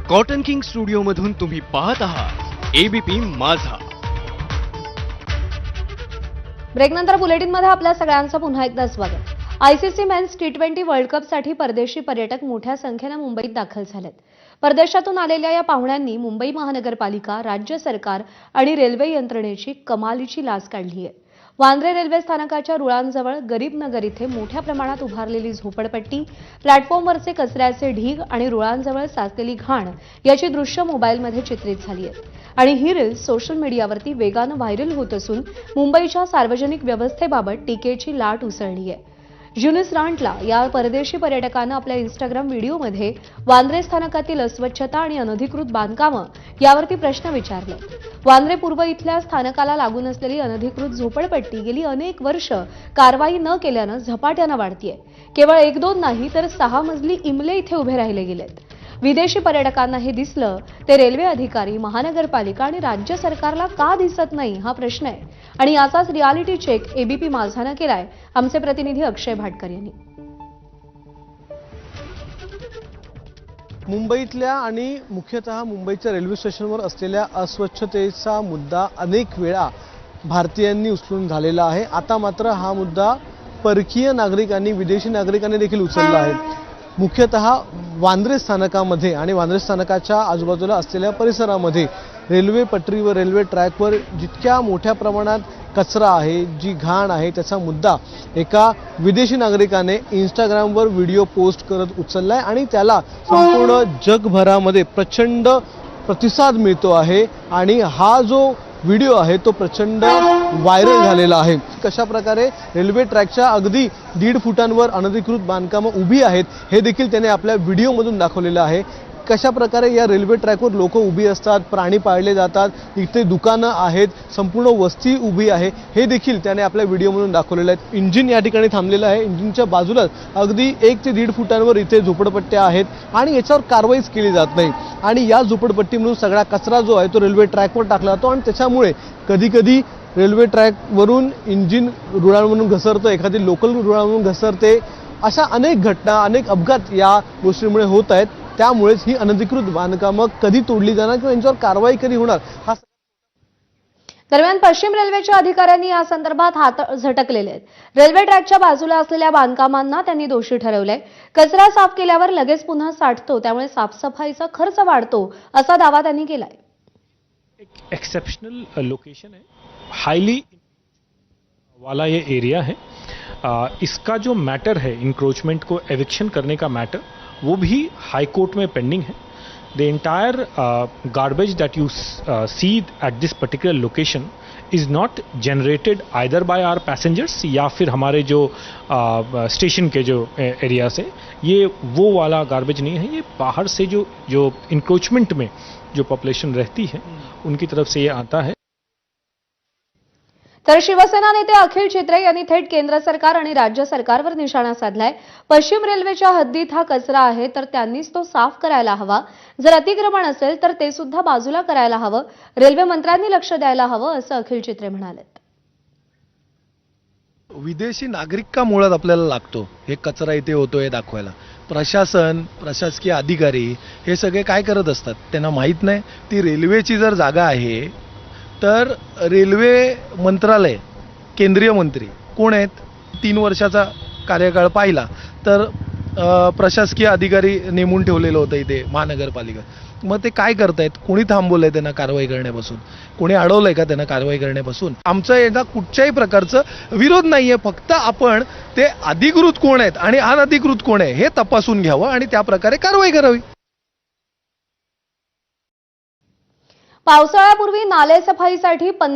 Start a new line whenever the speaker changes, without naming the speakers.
Cotton king studio मधून तुम्ही पाहत आहात एबीपी माझा.
ब्रेकनंतर बुलेटिनमध्ये आपल्या सगळ्यांचं पुन्हा एकदा स्वागत. आयसीसी मेन्स टी20 वर्ल्ड कपसाठी परदेशी पर्यटक मोठ्या संख्येने मुंबईत दाखल झालेत. परदेशातून आलेल्या या पाहुण्यांनी मुंबई महानगरपालिका, राज्य सरकार आणि रेल्वे यंत्रणेची कमालीची लाज काढली आहे. वांद्रे रेल्वे स्थानकाच्या रुळांजवळ गरीब नगर इथे मोठ्या प्रमाणात उभारलेली झोपडपट्टी, प्लॅटफॉर्मवरचे कचऱ्याचे ढीग आणि रुळांजवळ साचलेली घाण याची दृश्य मोबाईलमध्ये चित्रित झाली आहेत. आणि ही रील्स सोशल मीडियावरती वेगानं व्हायरल होत असून मुंबईच्या सार्वजनिक व्यवस्थेबाबत टीकेची लाट उसळली आहे. युनिस रांटला या परदेशी पर्यटकानं आपल्या इंस्टाग्राम व्हिडिओमध्ये वांद्रे स्थानकातील अस्वच्छता आणि अनधिकृत बांधकामं यावरती प्रश्न विचारले. वांद्रे पूर्व इथल्या स्थानकाला लागून असलेली अनधिकृत झोपडपट्टी गेली अनेक वर्ष कारवाई न केल्यानं झपाट्यानं वाढतीये. केवळ 1-2 नाही तर 6 मजली इमले इथे उभे राहिले गेलेत. विदेशी पर्यटकांना हे दिसलं ते रेल्वे अधिकारी, महानगरपालिका आणि राज्य सरकारला का दिसत नाही हा प्रश्न आहे. आणि याचाच रियालिटी चेक एबीपी माझानं केलाय आमचे प्रतिनिधी अक्षय भाटकर यांनी.
मुंबईतल्या आणि मुख्यतः मुंबईच्या रेल्वे स्टेशनवर असलेल्या अस्वच्छतेचा मुद्दा अनेक वेळा भारतीयांनी उचलून झालेला आहे. आता मात्र हा मुद्दा परकीय नागरिकांनी, विदेशी नागरिकांनी देखील उचलला आहे. मुख्यतः वांद्रे स्थानकामध्ये आणि वांद्रे स्थानकाच्या आजूबाजूला असलेल्या परिसरामध्ये रेल्वे पटरीवर, रेल्वे ट्रॅकवर जितक्या मोठ्या प्रमाणात कचरा आहे, जी घाण आहे, त्याचा मुद्दा एका विदेशी नागरिकाने इंस्टाग्रामवर व्हिडिओ पोस्ट करत उचललाय आणि त्याला संपूर्ण जगभरामध्ये प्रचंड प्रतिसाद मिळतो आहे. आणि हा जो व्हिडिओ आहे तो प्रचंड व्हायरल झालेला आहे. कशा प्रकारे रेल्वे ट्रॅकच्या अगदी 1.5 फुटांवर अनधिकृत बांधकामं उभी आहेत हे देखील त्याने आपल्या व्हिडिओमधून दाखवलेलं आहे. कशा प्रकारे या रेल्वे ट्रॅकवर लोक उभी असतात, प्राणी पाळले जातात, इथे दुकानं आहेत, संपूर्ण वस्ती उभी आहे हे देखील त्याने आपल्या व्हिडिओमधून दाखवलेलं आहे. इंजिन या ठिकाणी थांबलेलं आहे. इंजिनच्या बाजूलाच अगदी 1 ते 1.5 फुटांवर इथे झोपडपट्ट्या आहेत आणि याच्यावर कारवाईच केली जात नाही. आणि या झोपडपट्टीमधून सगळा कचरा जो आहे तो रेल्वे ट्रॅकवर टाकला जातो आणि त्याच्यामुळे कधी रेल्वे ट्रॅकवरून इंजिन रुळांवरून घसरतं, एखादी लोकल रुळांवरून घसरते. अशा अनेक घटना, अनेक अपघात या गोष्टीमुळे होत आहेत. त्यामुळेच ही अनधिकृत बांधकामं कधी तोडली जाणार किंवा यांच्यावर कारवाई कधी होणार हा.
दरम्यान पश्चिम रेल्वेच्या अधिकाऱ्यांनी या संदर्भात हात झटकलेले आहेत. रेल्वे ट्रॅकच्या बाजूला असलेल्या बांधकामांना त्यांनी दोषी ठरवलंय. कचरा साफ केल्यावर लगेच पुन्हा साठतो, त्यामुळे साफसफाईचा खर्च वाढतो असा दावा त्यांनी केलाय.
एक एक्सेप्शनल लोकेशन है, हाईली वाला ये एरिया है. इसका जो मैटर है इंक्रोचमेंट को एविक्शन करने का मैटर, वो भी हाई कोर्ट में पेंडिंग है. The entire garbage that you see at this particular location is not generated either by our passengers या फिर हमारे जो स्टेशन के जो एरिया से, ये वो वाला गार्बेज नहीं है. ये बाहर से जो इंक्रोचमेंट में जो पॉपुलेशन रहती है उनकी तरफ से ये आता है.
तर शिवसेना नेते अखिल चित्रे यांनी थेट केंद्र सरकार आणि राज्य सरकारवर निशाणा साधलाय. पश्चिम रेल्वेच्या हद्दीत हा कचरा आहे तर त्यांनीच तो साफ करायला हवा. जर अतिक्रमण असेल तर ते सुद्धा बाजूला करायला हवं. रेल्वे मंत्र्यांनी लक्ष द्यायला हवं असं अखिल चित्रे म्हणाले.
विदेशी नागरिक का मुळात आपल्याला लागतो हे कचरा इथे होतोय दाखवायला. प्रशासन, प्रशासकीय अधिकारी हे सगळे काय करत असतात त्यांना माहीत नाही. ती रेल्वेची जर जागा आहे तर रेल्वे मंत्रालय, केंद्रीय मंत्री कोण आहेत, 3 वर्षाचा कार्यकाळ पाहिला तर प्रशासकीय अधिकारी नेमून ठेवलेलं होतं इथे महानगरपालिका. मग ते काय करतायत, कोणी थांबवलंय त्यांना कारवाई करण्यापासून, कोणी अडवलंय का त्यांना कारवाई करण्यापासून. आमचं याचा कुठच्याही प्रकारचं विरोध नाहीये. फक्त आपण ते अधिकृत कोण आहेत आणि अनधिकृत कोण आहे हे तपासून घ्यावं आणि त्या प्रकारे कारवाई करावी.
पावसाळ्यापूर्वी नाले सफाईसाठी